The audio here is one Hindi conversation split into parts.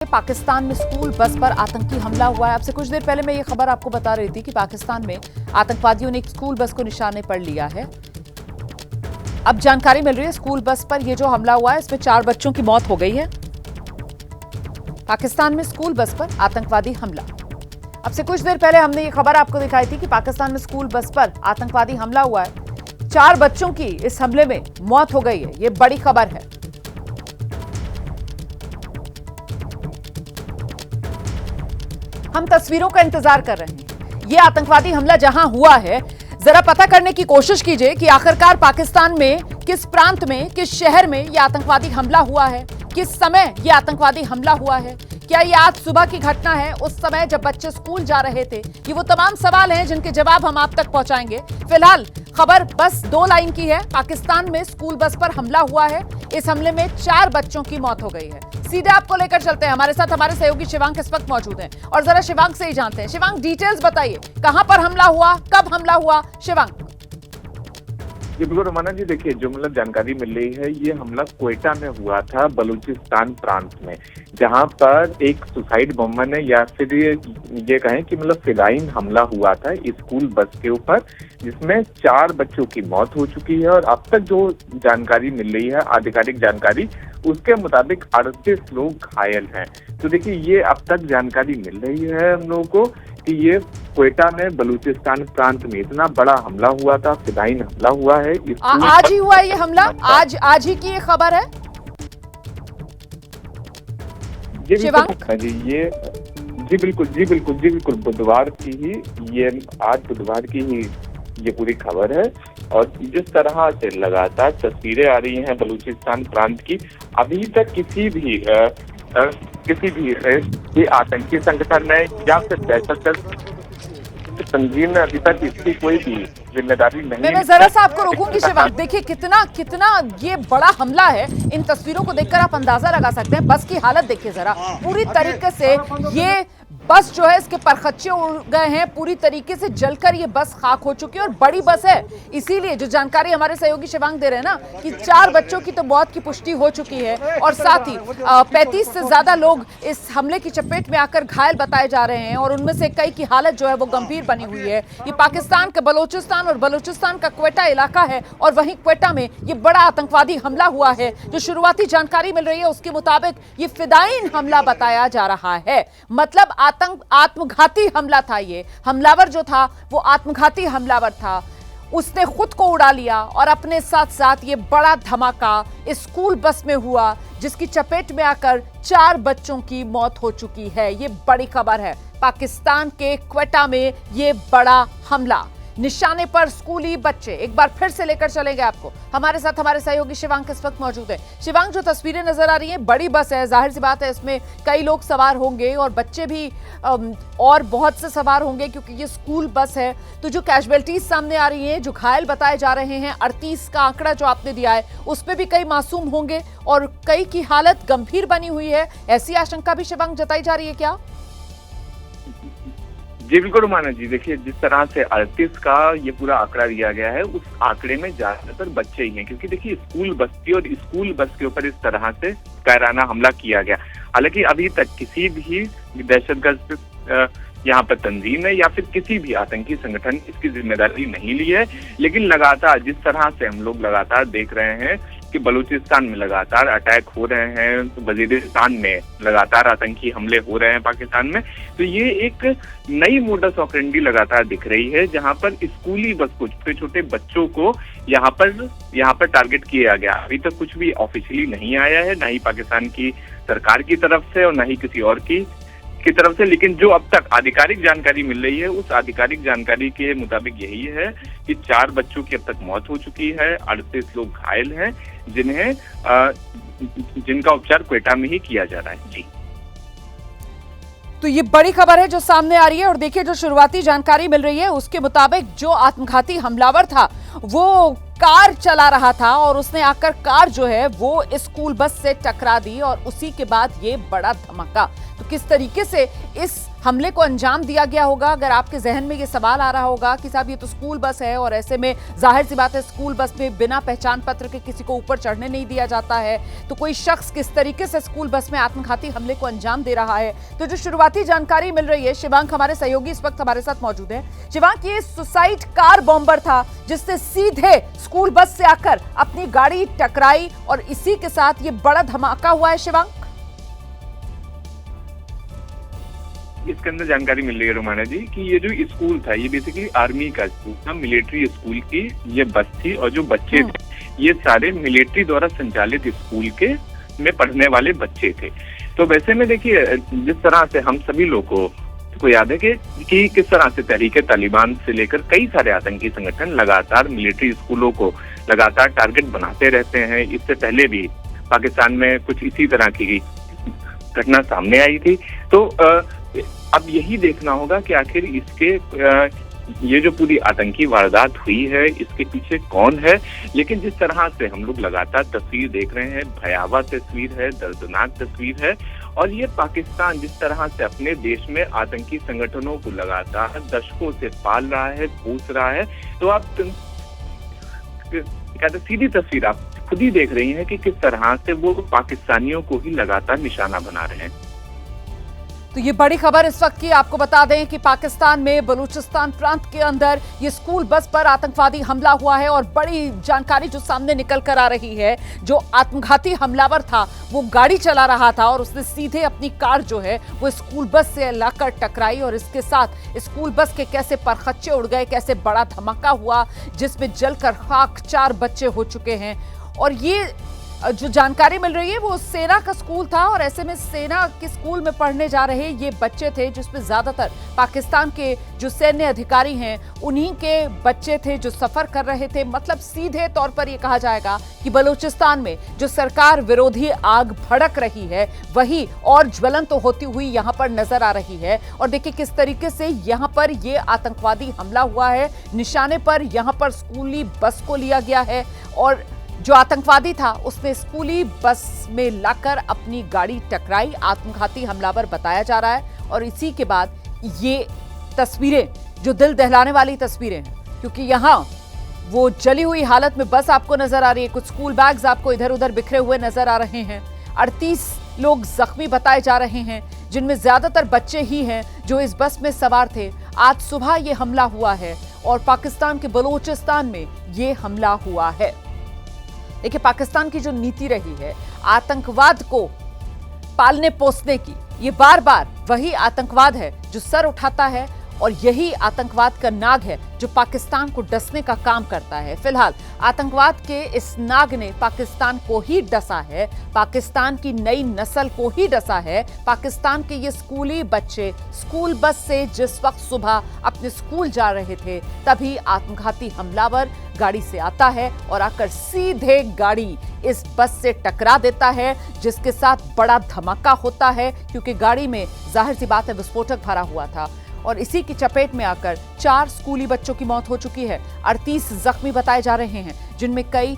पाकिस्तान में स्कूल बस पर आतंकी हमला हुआ है। अब से कुछ देर पहले मैं ये खबर आपको बता रही थी कि पाकिस्तान में आतंकवादियों ने एक स्कूल बस को निशाने पर लिया है। अब जानकारी मिल रही है स्कूल बस पर ये जो हमला हुआ है इसमें 4 बच्चों की मौत हो गई है। पाकिस्तान में स्कूल बस पर आतंकवादी हमला। अब से कुछ देर पहले हमने ये खबर आपको दिखाई थी कि पाकिस्तान में स्कूल बस पर आतंकवादी हमला हुआ है। 4 बच्चों की इस हमले में मौत हो गई है। ये बड़ी खबर है। हम तस्वीरों का इंतजार कर रहे हैं। यह आतंकवादी हमला जहां हुआ है, जरा पता करने की कोशिश कीजिए कि आखिरकार पाकिस्तान में किस प्रांत में, किस शहर में यह आतंकवादी हमला हुआ है, किस समय यह आतंकवादी हमला हुआ है। क्या ये आज सुबह की घटना है, उस समय जब बच्चे स्कूल जा रहे थे? ये वो तमाम सवाल हैं जिनके जवाब हम आप तक पहुंचाएंगे। फिलहाल खबर बस 2 लाइन की है। पाकिस्तान में स्कूल बस पर हमला हुआ है। इस हमले में 4 बच्चों की मौत हो गई है। सीधे आपको लेकर चलते हैं। हमारे साथ हमारे सहयोगी शिवांग इस वक्त मौजूद हैं और जरा शिवांग से ही जानते हैं। शिवांग, डिटेल्स बताइए, कहां पर हमला हुआ, कब हमला हुआ? शिवांग। जी बिल्कुल रोमाना जी, देखिए जो जानकारी मिल रही है, ये हमला क्वेटा में हुआ था, बलूचिस्तान प्रांत में, जहां पर एक सुसाइड बॉम्बर ने या फिर ये कहें कि फिदाइन हमला हुआ था स्कूल बस के ऊपर, जिसमें 4 बच्चों की मौत हो चुकी है। और अब तक जो जानकारी मिल रही है, आधिकारिक जानकारी, उसके मुताबिक 38 लोग घायल हैं। तो देखिए ये अब तक जानकारी मिल रही है हम लोगों को कि ये क्वेटा में बलूचिस्तान प्रांत में इतना बड़ा हमला हुआ था, फिदाइन हमला हुआ है। आज ही हुआ है ये हमला? आज ही की ये खबर है? जी बिल्कुल बुधवार की ही ये, आज बुधवार की ही ये पूरी खबर है। और जिस तरह से लगातार तस्वीरें आ रही हैं बलूचिस्तान प्रांत की, अभी तक किसी भी ये आतंकी संगठन है या फिर दहशतगर्द तंजीम ने अभी तक इसकी कोई भी जिम्मेदारी नहीं। मैं जरा सा आपको रोकूंगी शिवांग। देखिए कितना ये बड़ा हमला है। इन तस्वीरों को देखकर आप अंदाजा लगा सकते हैं। बस की हालत देखिए जरा, पूरी तरीके से ये बस जो है इसके परखच्चे उड़ गए हैं, पूरी तरीके से जलकर ये बस खाक हो चुकी है। और बड़ी बस है, इसीलिए जो जानकारी हमारे सहयोगी शिवांग दे रहे हैं ना कि 4 बच्चों की तो मौत की पुष्टि हो चुकी है और साथ ही 35 से ज्यादा लोग इस हमले की चपेट में आकर घायल बताए जा रहे हैं और उनमें से कई की हालत जो है वो गंभीर बनी हुई है। ये पाकिस्तान का बलूचिस्तान और बलूचिस्तान का क्वेटा इलाका है और वहीं क्वेटा में ये बड़ा आतंकवादी हमला हुआ है। जो शुरुआती जानकारी मिल रही है उसके मुताबिक ये फिदाइन हमला बताया जा रहा है। मतलब आत्मघाती हमला था। ये हमलावर जो था वो आत्मघाती हमलावर था। उसने खुद को उड़ा लिया और अपने साथ साथ ये बड़ा धमाका इस स्कूल बस में हुआ, जिसकी चपेट में आकर 4 बच्चों की मौत हो चुकी है। ये बड़ी खबर है। पाकिस्तान के क्वेटा में ये बड़ा हमला, निशाने पर स्कूली बच्चे। एक बार फिर से लेकर चलेंगे आपको। हमारे साथ हमारे सहयोगी शिवांग इस वक्त मौजूद है। शिवांग, जो तस्वीरें नजर आ रही हैं, बड़ी बस है, जाहिर सी बात है इसमें कई लोग सवार होंगे और बच्चे भी और बहुत से सवार होंगे क्योंकि ये स्कूल बस है। तो जो कैजुअलिटीज सामने आ रही है, जो घायल बताए जा रहे हैं, 38 का आंकड़ा जो आपने दिया है, उसमें भी कई मासूम होंगे और कई की हालत गंभीर बनी हुई है। ऐसी आशंका भी शिवांग जताई जा रही है क्या? जी बिल्कुल रुमाना जी, देखिए जिस तरह से 38 का ये पूरा आंकड़ा दिया गया है, उस आंकड़े में ज्यादातर बच्चे ही हैं, क्योंकि देखिए स्कूल बस थी और स्कूल बस के ऊपर इस तरह से कायराना हमला किया गया। हालांकि अभी तक किसी भी दहशतगर्द यहाँ पर तंजीम है या फिर किसी भी आतंकी संगठन इसकी जिम्मेदारी नहीं ली है। लेकिन लगातार जिस तरह से हम लोग लगातार देख रहे हैं कि बलूचिस्तान में लगातार अटैक हो रहे हैं, वजीरिस्तान में लगातार आतंकी हमले हो रहे हैं पाकिस्तान में, तो ये एक नई मोडस ऑपरेंडी लगातार दिख रही है, जहां पर स्कूली बस को, छोटे छोटे बच्चों को यहाँ पर टारगेट किया गया। अभी तक कुछ भी ऑफिशियली नहीं आया है, ना ही पाकिस्तान की सरकार की तरफ से और ना ही किसी और की तरफ से। लेकिन जो अब तक आधिकारिक जानकारी मिल रही है, उस आधिकारिक जानकारी के मुताबिक यही है कि 4 बच्चों की अब तक मौत हो चुकी है, 38 लोग घायल हैं, जिनका उपचार क्वेटा में ही किया जा रहा है। जी, तो ये बड़ी खबर है जो सामने आ रही है। और देखिए जो शुरुआती जानकारी मिल रही है उसके मुताबिक जो आत्मघाती हमलावर था वो कार चला रहा था और उसने आकर कार जो है वो स्कूल बस से टकरा दी और उसी के बाद ये बड़ा धमाका। तो किस तरीके से इस हमले को अंजाम दिया गया होगा? अगर आपके जहन में ये सवाल आ रहा होगा कि साहब ये तो स्कूल बस है और ऐसे में जाहिर सी बात है स्कूल बस में बिना पहचान पत्र के किसी को ऊपर चढ़ने नहीं दिया जाता है, तो कोई शख्स किस तरीके से स्कूल बस में आत्मघाती हमले को अंजाम दे रहा है? तो जो शुरुआती जानकारी मिल रही है, शिवांक हमारे सहयोगी इस वक्त हमारे साथ मौजूद है। शिवांक, ये सुसाइड कार बॉम्बर था जिसने सीधे स्कूल बस से आकर अपनी गाड़ी टकराई और इसी के साथ ये बड़ा धमाका हुआ है। शिवांक, इसके अंदर जानकारी मिल रही है रोमाना जी कि ये जो स्कूल था ये बेसिकली आर्मी का स्कूल था, मिलिट्री स्कूल की ये बस थी और जो बच्चे थे ये सारे मिलिट्री द्वारा संचालित स्कूल के में पढ़ने वाले बच्चे थे। तो वैसे में देखिए, जिस तरह से हम सभी लोगों को याद है कि किस तरह से तहरीके तालिबान से लेकर कई सारे आतंकी संगठन लगातार मिलिट्री स्कूलों को लगातार टारगेट बनाते रहते हैं। इससे पहले भी पाकिस्तान में कुछ इसी तरह की घटना सामने आई थी। तो अब यही देखना होगा कि आखिर इसके ये जो पूरी आतंकी वारदात हुई है इसके पीछे कौन है। लेकिन जिस तरह से हम लोग लगातार तस्वीर देख रहे हैं, भयावह तस्वीर है, दर्दनाक तस्वीर है। और ये पाकिस्तान जिस तरह से अपने देश में आतंकी संगठनों को लगातार दशकों से पाल रहा है, पोस रहा है, तो आप कहते सीधी तस्वीर आप खुद ही देख रही हैं कि किस तरह से वो पाकिस्तानियों को ही लगातार निशाना बना रहे हैं। तो ये बड़ी खबर इस वक्त की आपको बता दें कि पाकिस्तान में बलूचिस्तान प्रांत के अंदर ये स्कूल बस पर आतंकवादी हमला हुआ है और बड़ी जानकारी जो सामने निकल कर आ रही है, जो आत्मघाती हमलावर था वो गाड़ी चला रहा था और उसने सीधे अपनी कार जो है वो स्कूल बस से लाकर टकराई और इसके साथ स्कूल बस के कैसे परखच्चे उड़ गए, कैसे बड़ा धमाका हुआ जिसमें जलकर खाक 4 बच्चे हो चुके हैं। और ये जो जानकारी मिल रही है वो सेना का स्कूल था और ऐसे में सेना के स्कूल में पढ़ने जा रहे ये बच्चे थे जिसमें ज्यादातर पाकिस्तान के जो सैन्य अधिकारी हैं उन्हीं के बच्चे थे जो सफर कर रहे थे। मतलब सीधे तौर पर ये कहा जाएगा कि बलूचिस्तान में जो सरकार विरोधी आग भड़क रही है वही और ज्वलंत तो होती हुई यहाँ पर नजर आ रही है। और देखिए किस तरीके से यहाँ पर ये आतंकवादी हमला हुआ है, निशाने पर यहाँ पर स्कूली बस को लिया गया है और जो आतंकवादी था उसने स्कूली बस में लाकर अपनी गाड़ी टकराई। आत्मघाती हमलावर बताया जा रहा है और इसी के बाद ये तस्वीरें जो दिल दहलाने वाली तस्वीरें हैं, क्योंकि यहाँ वो जली हुई हालत में बस आपको नजर आ रही है, कुछ स्कूल बैग्स आपको इधर उधर बिखरे हुए नजर आ रहे हैं। 38 लोग जख्मी बताए जा रहे हैं जिनमें ज्यादातर बच्चे ही हैं जो इस बस में सवार थे। आज सुबह ये हमला हुआ है और पाकिस्तान के बलूचिस्तान में ये हमला हुआ है। देखिए पाकिस्तान की जो नीति रही है आतंकवाद को पालने पोसने की, ये बार बार वही आतंकवाद है जो सर उठाता है और यही आतंकवाद का नाग है जो पाकिस्तान को डसने का काम करता है। फिलहाल आतंकवाद के इस नाग ने पाकिस्तान को ही डसा है, पाकिस्तान की नई नस्ल को ही डसा है। पाकिस्तान के ये स्कूली बच्चे स्कूल बस से जिस वक्त सुबह अपने स्कूल जा रहे थे तभी आत्मघाती हमलावर गाड़ी से आता है और आकर सीधे गाड़ी इस बस से टकरा देता है जिसके साथ बड़ा धमाका होता है क्योंकि गाड़ी में जाहिर सी बात है विस्फोटक भरा हुआ था और इसी की चपेट में आकर 4 स्कूली बच्चों की मौत हो चुकी है। 38 जख्मी बताए जा रहे हैं जिनमें कई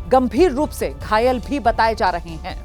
गंभीर रूप से घायल भी बताए जा रहे हैं।